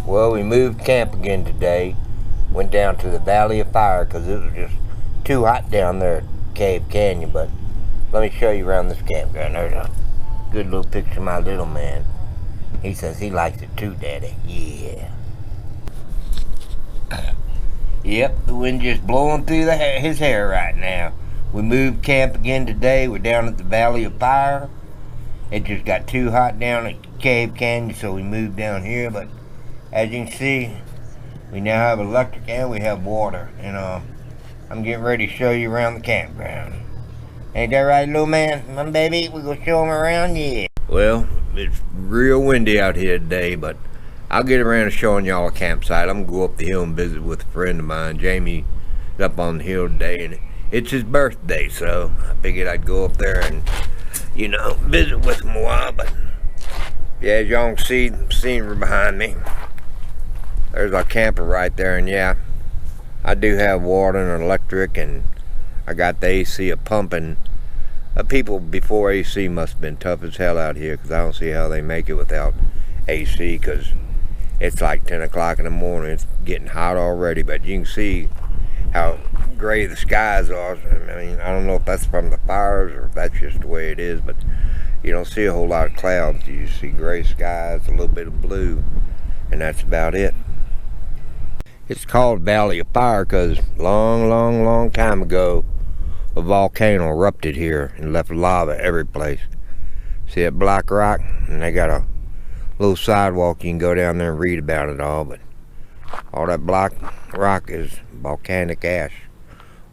Well, we moved camp again today. Went down to the Valley of Fire because it was just too hot down there at Cave Canyon. But let me show you around this campground. There's a good little picture of my little man. He says he likes it too, Daddy. Yeah. Yep, the wind just blowing through his hair right now. We moved camp again today. We're down at the Valley of Fire. It just got too hot down at Cave Canyon, so we moved down here. But as you can see, we now have electric and we have water. And I'm getting ready to show you around the campground. Ain't that right, little man? My baby, we gonna show him around? Yeah. Well, it's real windy out here today, but I'll get around to showing y'all a campsite. I'm gonna go up the hill and visit with a friend of mine. Jamie is up on the hill today, and it's his birthday, so I figured I'd go up there and, you know, visit with him a while. But yeah, as y'all can see the scenery behind me, there's our camper right there. And yeah, I do have water and electric, and I got the AC pumping. People before AC must have been tough as hell out here, because I don't see how they make it without AC, because it's like 10 o'clock in the morning. It's getting hot already, but you can see how gray the skies are. I mean, I don't know if that's from the fires or if that's just the way it is, but you don't see a whole lot of clouds. You see gray skies, a little bit of blue, and that's about it. It's called Valley of Fire because long time ago, a volcano erupted here and left lava every place. See that black rock? And they got a little sidewalk. You can go down there and read about it all, but all that black rock is volcanic ash,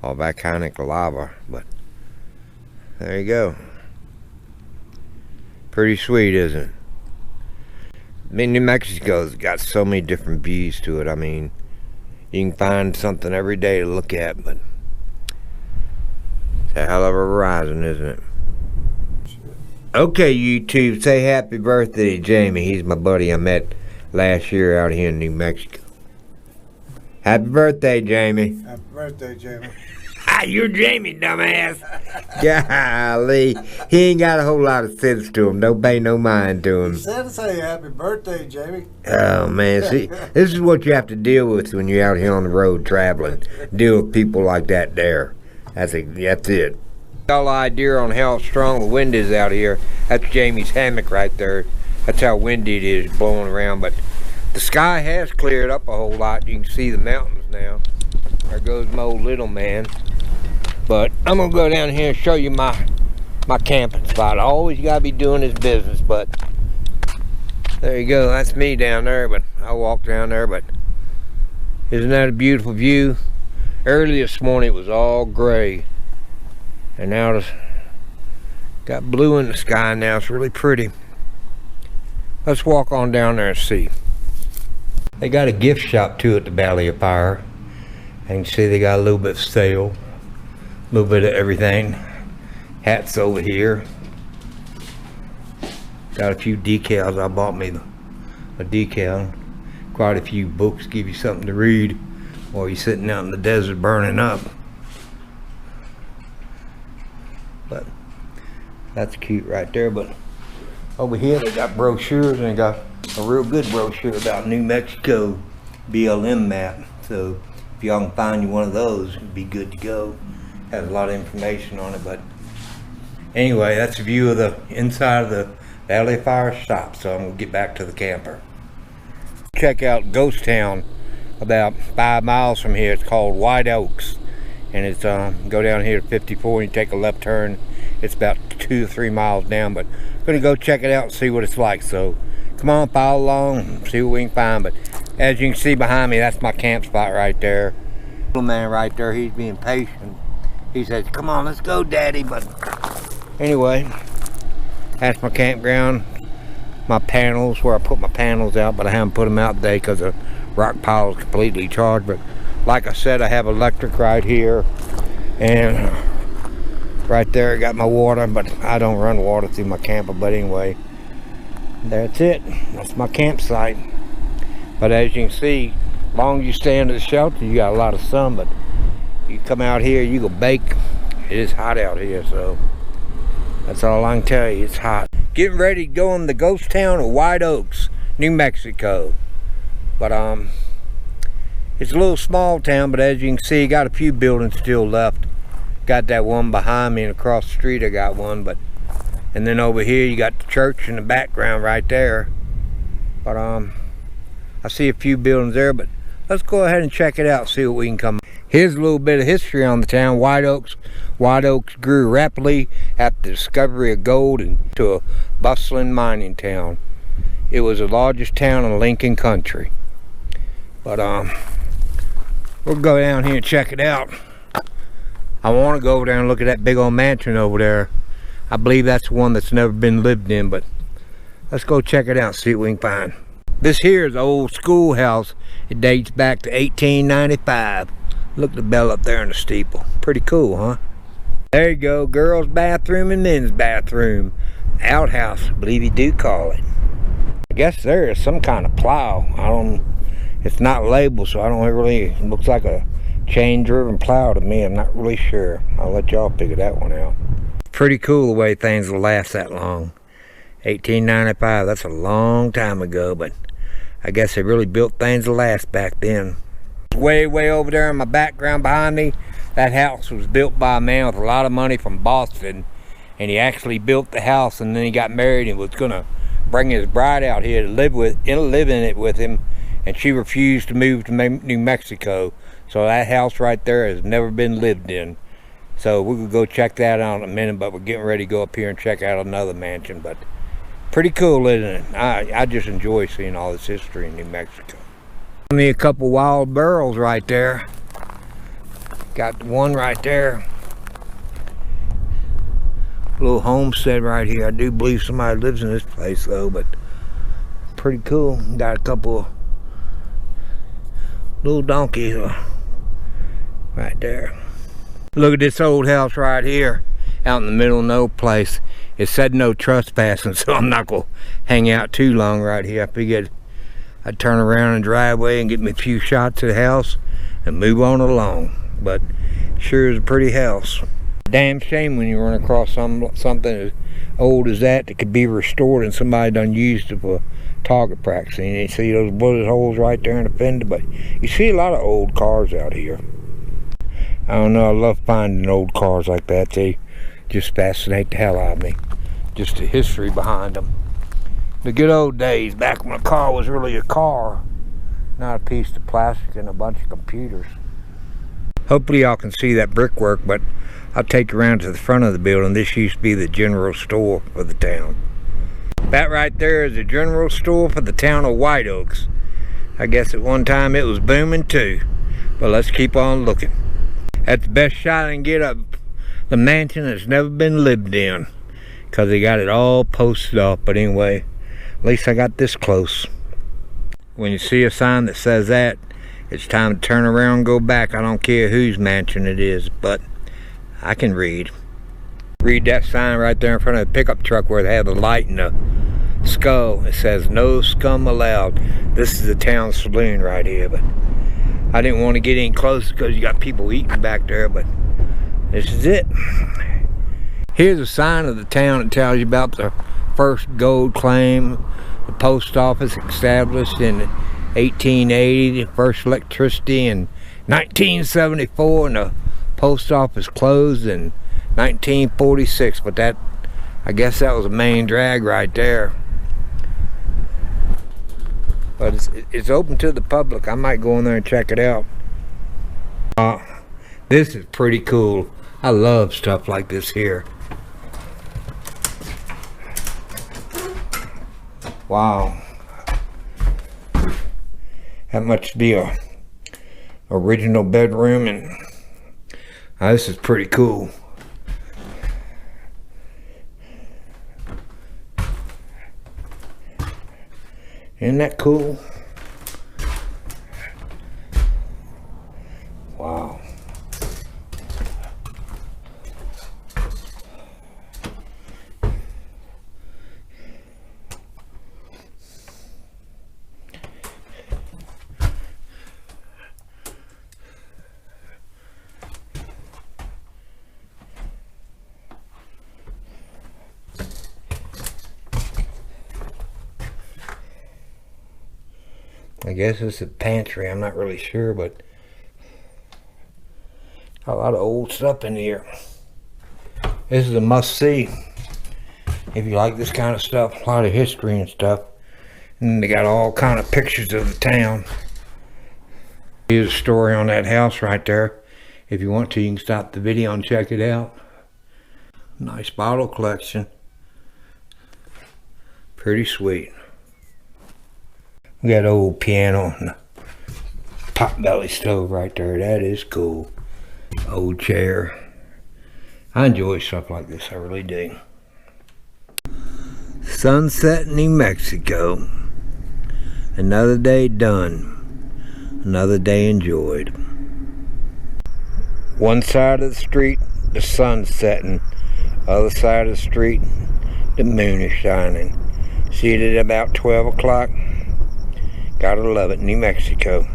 all volcanic lava. But there you go. Pretty sweet, isn't it? I mean, New Mexico's got so many different views to it. I mean, you can find something every day to look at, but it's a hell of a horizon, isn't it? Okay, YouTube, say happy birthday to Jamie. He's my buddy I met last year out here in New Mexico. Happy birthday, Jamie. Happy birthday, Jamie. You're Jamie, dumbass. Golly. He ain't got a whole lot of sense to him. Don't pay no mind to him. He said to say happy birthday, Jamie. Oh, man. See, this is what you have to deal with when you're out here on the road traveling. Deal with people like that there. That's it. All idea on how strong the wind is out here. That's Jamie's hammock right there. That's how windy it is blowing around. But the sky has cleared up a whole lot. You can see the mountains now. There goes my old little man. But I'm gonna go down here and show you my camping spot. I always gotta be doing this business, but there you go. That's me down there, but I walk down there. But isn't that a beautiful view? Early this morning it was all gray, and now it's got blue in the sky now. It's really pretty. Let's walk on down there and see. They got a gift shop too at the Valley of Fire. And you can see they got a little bit of sale, a little bit of everything. Hats over here. Got a few decals. I bought me a decal. Quite a few books, give you something to read while you're sitting out in the desert burning up. But that's cute right there. But over here they got brochures, and they got a real good brochure about New Mexico BLM map. So if y'all can find you one of those, it'd be good to go. Has a lot of information on it. But anyway, that's a view of the inside of the Valley of Fire shop. So I'm gonna get back to the camper. Check out Ghost Town about 5 miles from here. It's called White Oaks, and it's go down here to 54 and you take a left turn. It's about 2 to 3 miles down, but I'm gonna go check it out and see what it's like. So come on, follow along, see what we can find. But as you can see behind me, that's my camp spot right there. Little man right there, he's being patient. He says, come on, let's go, Daddy. But anyway, that's my campground. My panels, where I put my panels out, but I haven't put them out today because the rock pile is completely charged. But like I said, I have electric right here, and right there I got my water, but I don't run water through my camper. But anyway, that's it. That's my campsite. But as you can see, as long as you stay under the shelter, you got a lot of sun. But you come out here, you go bake. It is hot out here, so that's all I can tell you. It's hot. Getting ready to go in the ghost town of White Oaks, New Mexico. But it's a little small town, but as you can see, got a few buildings still left. Got that one behind me, and across the street I got one, and then over here you got the church in the background right there. But I see a few buildings there, but let's go ahead and check it out, see what we can come. Here's a little bit of history on the town. White Oaks grew rapidly after the discovery of gold into a bustling mining town. It was the largest town in Lincoln Country. But we'll go down here and check it out. I want to go over there and look at that big old mansion over there. I believe that's one that's never been lived in, but let's go check it out and see what we can find. This here is an old schoolhouse. It dates back to 1895. Look at the bell up there in the steeple. Pretty cool, huh? There you go, girls' bathroom and men's bathroom. Outhouse, I believe you do call it. I guess there is some kind of plow. It's not labeled, so I don't really, it looks like a chain-driven plow to me. I'm not really sure. I'll let y'all figure that one out. Pretty cool the way things will last that long. 1895, that's a long time ago, but I guess they really built things to last back then. Way over there in my background behind me, that house was built by a man with a lot of money from Boston, and he actually built the house, and then he got married and was gonna bring his bride out here to live in it with him, and she refused to move to New Mexico. So that house right there has never been lived in. So we could go check that out in a minute, but we're getting ready to go up here and check out another mansion. But pretty cool, isn't it? I just enjoy seeing all this history in New Mexico. Only a couple wild burros right there. Got one right there. Little homestead right here. I do believe somebody lives in this place though, but pretty cool. Got a couple little donkeys right there. Look at this old house right here out in the middle of no place. It said no trespassing, so I'm not gonna hang out too long right here. I figured I'd turn around in the driveway and get me a few shots of the house and move on along. But sure is a pretty house. Damn shame when you run across something as old as that could be restored and somebody done used it for target practice. And you see those bullet holes right there in the fender, but you see a lot of old cars out here. I don't know, I love finding old cars like that. They just fascinate the hell out of me. Just the history behind them. The good old days, back when a car was really a car, not a piece of plastic and a bunch of computers. Hopefully y'all can see that brickwork, but I'll take you around to the front of the building. This used to be the general store for the town. That right there is the general store for the town of White Oaks. I guess at one time it was booming too, but let's keep on looking. That's the best shot I can get of the mansion that's never been lived in, because they got it all posted off. But anyway, at least I got this close. When you see a sign that says that, it's time to turn around and go back. I don't care whose mansion it is, but I can read. Read that sign right there in front of the pickup truck where they have the light and the skull. It says no scum allowed. This is the town saloon right here, but I didn't want to get in close because you got people eating back there, but this is it. Here's a sign of the town that tells you about the first gold claim. The post office established in 1880, the first electricity in 1974, and the post office closed in 1946, but that, I guess that was a main drag right there. But it's open to the public. I might go in there and check it out. This is pretty cool. I love stuff like this here. Wow. That must be a original bedroom, and this is pretty cool. Isn't that cool? Wow. I guess it's a pantry, I'm not really sure, but a lot of old stuff in here. This is a must-see if you like this kind of stuff, a lot of history and stuff. And they got all kind of pictures of the town. Here's a story on that house right there. If you want to, you can stop the video and check it out. Nice bottle collection. Pretty sweet. We got an old piano and a potbelly stove right there. That is cool. Old chair. I enjoy stuff like this, I really do. Sunset in New Mexico. Another day done. Another day enjoyed. One side of the street, the sun's setting. Other side of the street, the moon is shining. See it at about 12 o'clock. Gotta love it, New Mexico.